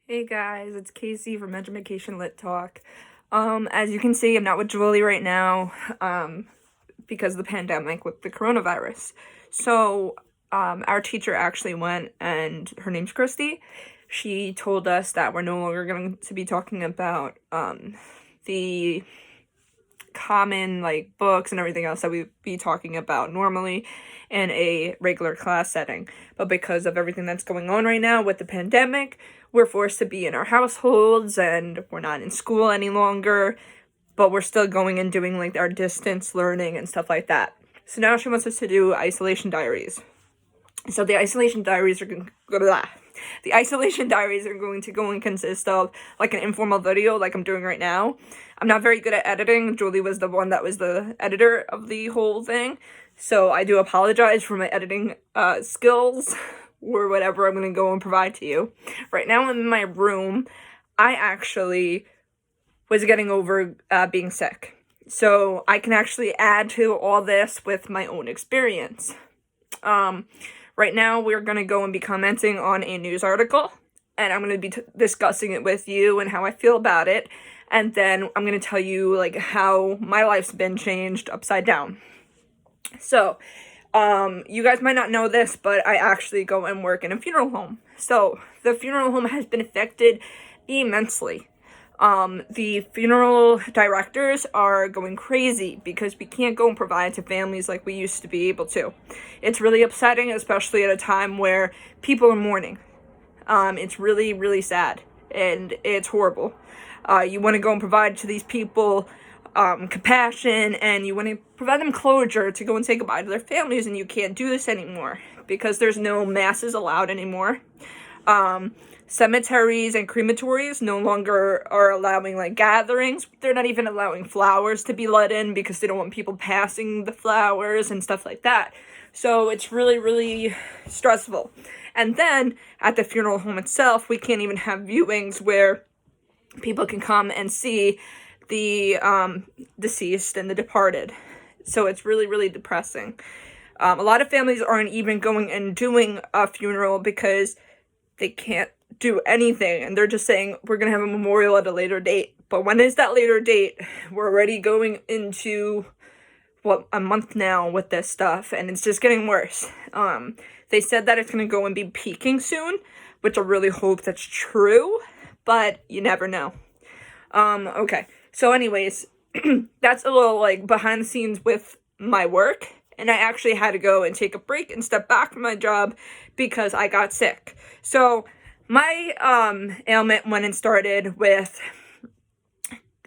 Hey guys, it's Casey from Education Lit Talk. As you can see, I'm not with Julie right now, because of the pandemic with the coronavirus. So, our teacher actually went, and her name's Christy. She told us that we're no longer going to be talking about, the common, books and everything else that we'd be talking about normally in a regular class setting. But because of everything that's going on right now with the pandemic, we're forced to be in our households and we're not in school any longer, but we're still going and doing our distance learning and stuff like that. So now she wants us to do isolation diaries. So the isolation diaries are going to go and consist of an informal video like I'm doing right now. I'm not very good at editing. Julie was the one that was the editor of the whole thing. So I do apologize for my editing skills or whatever I'm going to go and provide to you. Right now I'm in my room. I actually was getting over being sick. So I can actually add to all this with my own experience. Right now, we're going to go and be commenting on a news article, and I'm going to be discussing it with you and how I feel about it, and then I'm going to tell you, how my life's been changed upside down. So, you guys might not know this, but I actually go and work in a funeral home. So, the funeral home has been affected immensely. The funeral directors are going crazy because we can't go and provide to families like we used to be able to. It's really upsetting, especially at a time where people are mourning. It's really, really sad, and it's horrible. You want to go and provide to these people compassion, and you want to provide them closure to go and say goodbye to their families, and you can't do this anymore because there's no masses allowed anymore. Cemeteries and crematories no longer are allowing gatherings. They're not even allowing flowers to be let in because they don't want people passing the flowers and stuff like that. So it's really, really stressful. And then at the funeral home itself, we can't even have viewings where people can come and see the deceased and the departed. So it's really, really depressing. A lot of families aren't even going and doing a funeral because they can't do anything, and they're just saying we're gonna have a memorial at a later date. But when is that later date? We're already going into a month now with this stuff, and it's just getting worse. They said that it's gonna go and be peaking soon, which I really hope that's true, but you never know. Okay, so anyways, that's a little behind the scenes with my work, and I actually had to go and take a break and step back from my job because I got sick. So my ailment went and started with,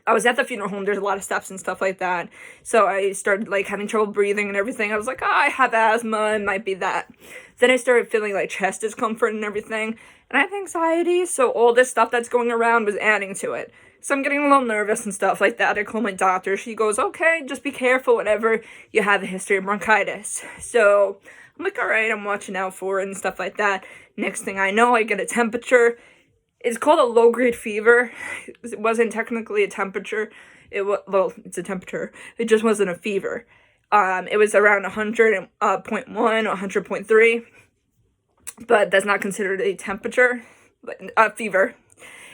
I was at the funeral home. There's a lot of steps and stuff like that. So I started having trouble breathing and everything. I was like, I have asthma. It might be that. Then I started feeling chest discomfort and everything. And I have anxiety. So all this stuff that's going around was adding to it. So I'm getting a little nervous and stuff like that. I call my doctor. She goes, okay, just be careful whenever you have a history of bronchitis. So I'm like, all right, I'm watching out for it and stuff like that. Next thing I know, I get a temperature. It's called a low-grade fever. It wasn't technically a temperature. It's a temperature. It just wasn't a fever. It was around 100.1, 100.3, but that's not considered a temperature, a fever.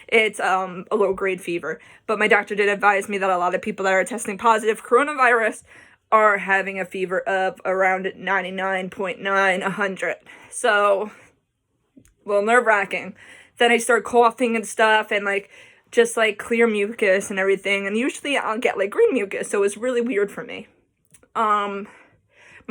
It's a low-grade fever. But my doctor did advise me that a lot of people that are testing positive for coronavirus are having a fever of around 99.9, 100. So, a little nerve-wracking. Then I start coughing and stuff, and just clear mucus and everything. And usually I'll get green mucus, so it's really weird for me. My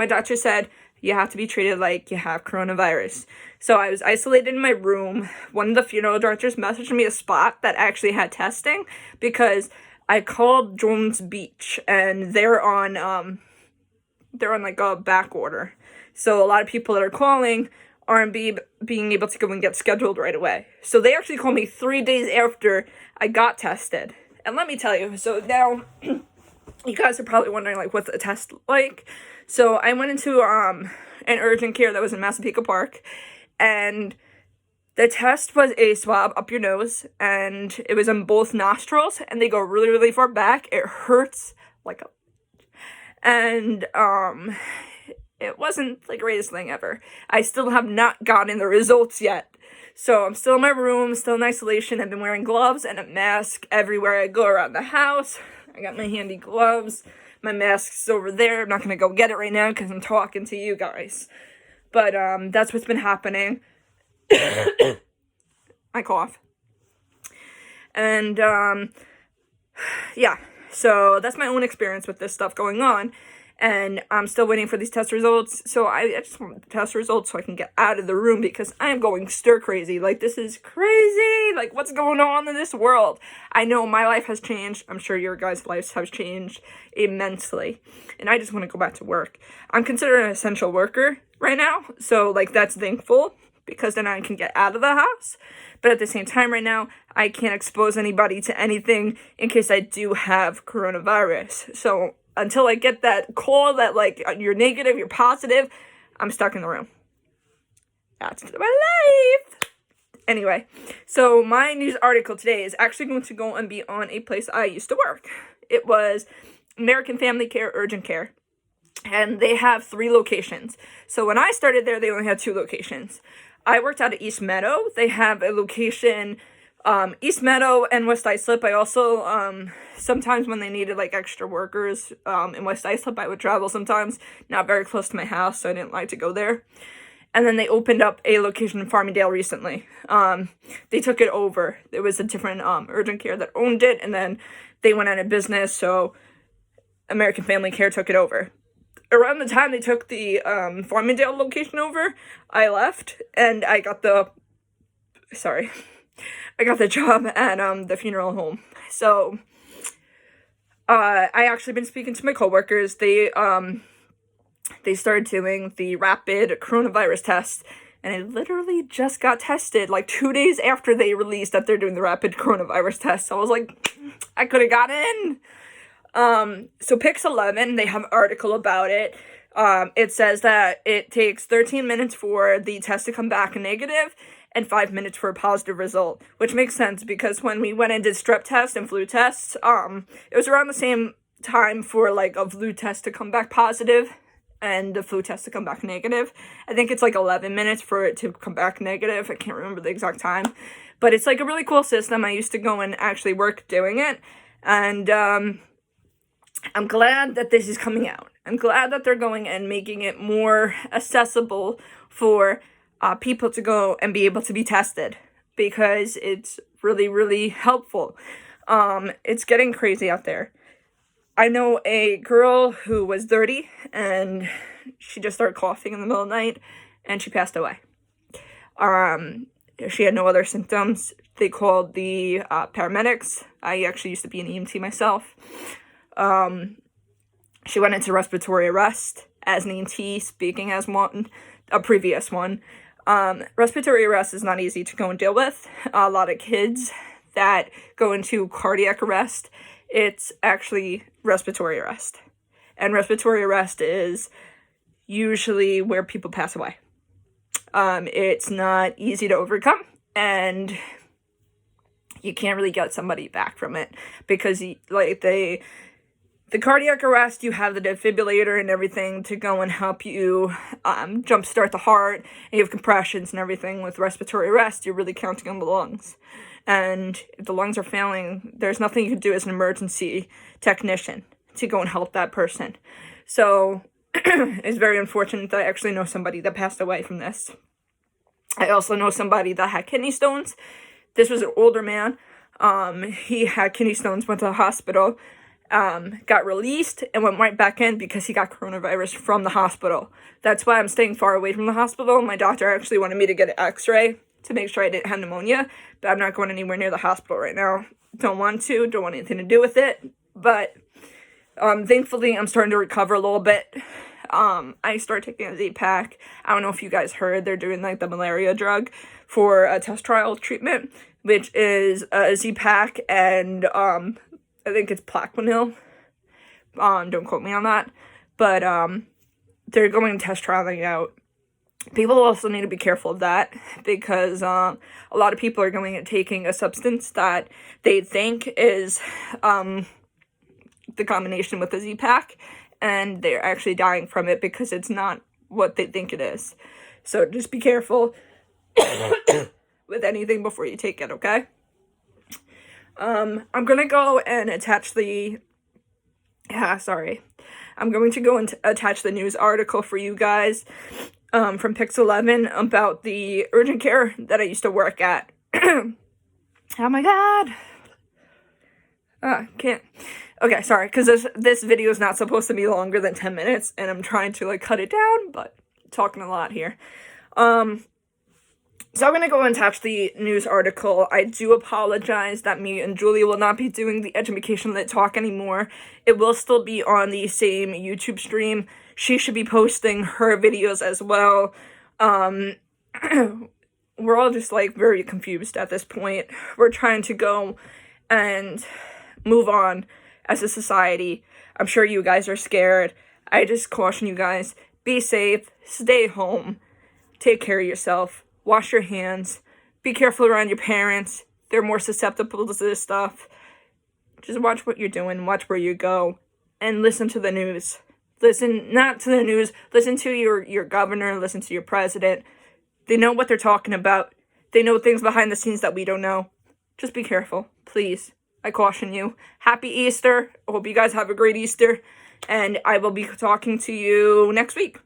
doctor said you have to be treated like you have coronavirus. So I was isolated in my room. One of the funeral directors messaged me a spot that actually had testing because I called Jones Beach, and they're on a back order. So a lot of people that are calling aren't being able to go and get scheduled right away. So they actually called me 3 days after I got tested. And let me tell you, so now you guys are probably wondering what's a test like. So I went into an urgent care that was in Massapequa Park, and the test was a swab up your nose, and it was in both nostrils, and they go really, really far back. It hurts and it wasn't the greatest thing ever. I still have not gotten the results yet. So I'm still in my room, still in isolation. I've been wearing gloves and a mask everywhere I go around the house. I got my handy gloves. My mask's over there. I'm not going to go get it right now because I'm talking to you guys. But that's what's been happening. I cough. And yeah, so that's my own experience with this stuff going on. And I'm still waiting for these test results. So I just want the test results so I can get out of the room because I am going stir crazy. Like, this is crazy. Like, what's going on in this world? I know my life has changed. I'm sure your guys' lives have changed immensely. And I just want to go back to work. I'm considered an essential worker right now. So, like, that's thankful because then I can get out of the house. But at the same time right now, I can't expose anybody to anything in case I do have coronavirus. So until I get that call that, like, you're negative, you're positive, I'm stuck in the room. That's my life. Anyway, so my news article today is actually going to go and be on a place I used to work. It was American Family Care Urgent Care. And they have 3 locations. So when I started there, they only had 2 locations. I worked out at East Meadow. They have a location, East Meadow and West Islip. I also, sometimes when they needed, like, extra workers, in West Islip, I would travel sometimes, not very close to my house, so I didn't like to go there. And then they opened up a location in Farmingdale recently. They took it over. There was a different, urgent care that owned it, and then they went out of business, so American Family Care took it over. Around the time they took the Farmingdale location over, I left, and I got the job at the funeral home. So I actually been speaking to my coworkers. They started doing the rapid coronavirus test, and I literally just got tested like 2 days after they released that they're doing the rapid coronavirus test. So I was like, I could have got in. So Pix 11, they have an article about it. It says that it takes 13 minutes for the test to come back negative and 5 minutes for a positive result, which makes sense because when we went and did strep tests and flu tests, it was around the same time for, like, a flu test to come back positive and the flu test to come back negative. I think it's like 11 minutes for it to come back negative. I can't remember the exact time, but it's like a really cool system. I used to go and actually work doing it, and I'm glad that this is coming out. I'm glad that they're going and making it more accessible for people to go and be able to be tested because it's really, really helpful. It's getting crazy out there. I know a girl who was 30 and she just started coughing in the middle of the night and she passed away. She had no other symptoms. They called the paramedics. I actually used to be an EMT myself. She went into respiratory arrest as an EMT, speaking as a previous one. Respiratory arrest is not easy to go and deal with. A lot of kids that go into cardiac arrest, it's actually respiratory arrest. And respiratory arrest is usually where people pass away. It's not easy to overcome, and you can't really get somebody back from it because, the cardiac arrest, you have the defibrillator and everything to go and help you jumpstart the heart, and you have compressions and everything. With respiratory arrest, you're really counting on the lungs. And if the lungs are failing, there's nothing you can do as an emergency technician to go and help that person. So it's very unfortunate that I actually know somebody that passed away from this. I also know somebody that had kidney stones. This was an older man. He had kidney stones, went to the hospital, got released, and went right back in because he got coronavirus from the hospital. That's why I'm staying far away from the hospital. My doctor actually wanted me to get an x-ray to make sure I didn't have pneumonia, but I'm not going anywhere near the hospital right now. Don't want anything to do with it, but thankfully I'm starting to recover a little bit. I started taking a Z-Pack. I don't know if you guys heard, they're doing like the malaria drug for a test trial treatment, which is a Z-Pack and I think it's Plaquenil. Don't quote me on that. But they're going to test trialing out. People also need to be careful of that because a lot of people are going and taking a substance that they think is the combination with the Z-Pack, and they're actually dying from it because it's not what they think it is. So just be careful. with anything before you take it, okay? I'm gonna go and attach the, I'm going to go and attach the news article for you guys, from Pix 11 about the urgent care that I used to work at. Oh my god. Can't. Okay, sorry, because this video is not supposed to be longer than 10 minutes, and I'm trying to, like, cut it down, but talking a lot here. So I'm going to go and attach the news article. I do apologize that me and Julie will not be doing the Education Lit Talk anymore. It will still be on the same YouTube stream. She should be posting her videos as well. We're all just, like, very confused at this point. We're trying to go and move on as a society. I'm sure you guys are scared. I just caution you guys, be safe, stay home, take care of yourself. Wash your hands. Be careful around your parents. They're more susceptible to this stuff. Just watch what you're doing. Watch where you go. And listen to the news. Listen, not to the news. Listen to your governor. Listen to your president. They know what they're talking about. They know things behind the scenes that we don't know. Just be careful. Please. I caution you. Happy Easter. I hope you guys have a great Easter. And I will be talking to you next week.